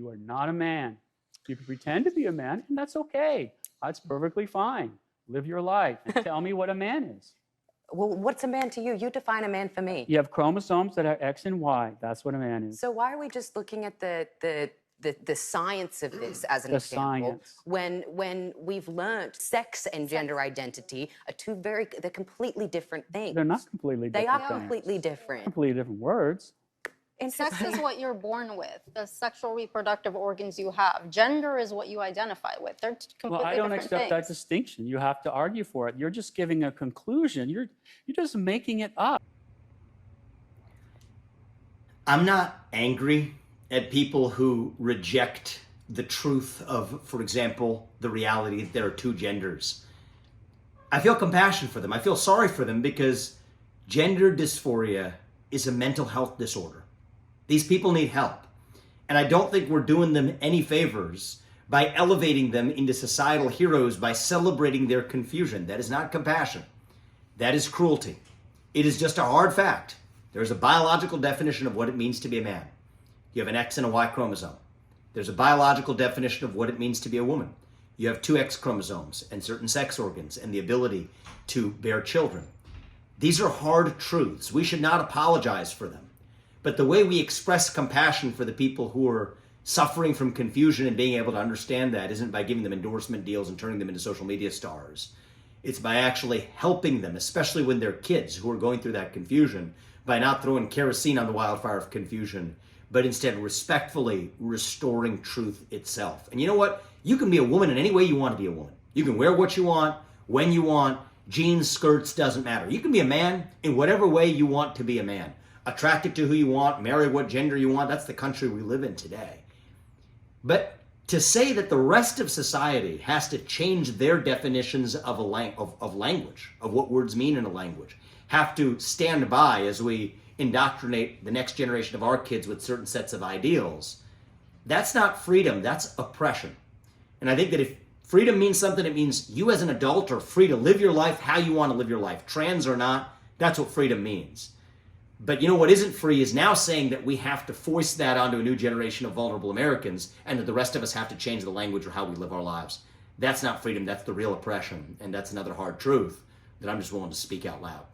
You are not a man. You can pretend to be a man, and that's okay. That's perfectly fine. Live your life and tell me what a man is. Well, what's a man to you? You define a man for me. You have chromosomes that are X and Y. That's what a man is. So why are we just looking at the science of this as an example? Science. When we've learned sex and gender identity are they're completely different things. They're not completely different. They are things. completely different. Completely different words. Sex is what you're born with, the sexual reproductive organs you have. Gender is what you identify with. They're completely Well, I don't different accept things. that distinction. You have to argue for it. You're just giving a conclusion. You're just making it up. I'm not angry at people who reject the truth of, for example, the reality that there are two genders. I feel compassion for them. I feel sorry for them because gender dysphoria is a mental health disorder. These people need help. And I don't think we're doing them any favors by elevating them into societal heroes by celebrating their confusion. That is not compassion. That is cruelty. It is just a hard fact. There's a biological definition of what it means to be a man. You have an X and a Y chromosome. There's a biological definition of what it means to be a woman. You have two X chromosomes and certain sex organs and the ability to bear children. These are hard truths. We should not apologize for them. But the way we express compassion for the people who are suffering from confusion and being able to understand that isn't by giving them endorsement deals and turning them into social media stars. It's by actually helping them, especially when they're kids who are going through that confusion, by not throwing kerosene on the wildfire of confusion, but instead respectfully restoring truth itself. And you know what? You can be a woman in any way you want to be a woman. You can wear what you want, when you want, jeans, skirts, doesn't matter. You can be a man in whatever way you want to be a man. Attracted to who you want, marry what gender you want. That's the country we live in today. But to say that the rest of society has to change their definitions of language, of what words mean in a language, have to stand by as we indoctrinate the next generation of our kids with certain sets of ideals, that's not freedom, that's oppression. And I think that if freedom means something, it means you as an adult are free to live your life how you want to live your life. Trans or not, that's what freedom means. But you know what isn't free is now saying that we have to force that onto a new generation of vulnerable Americans and that the rest of us have to change the language or how we live our lives. That's not freedom, that's the real oppression. And that's another hard truth that I'm just willing to speak out loud.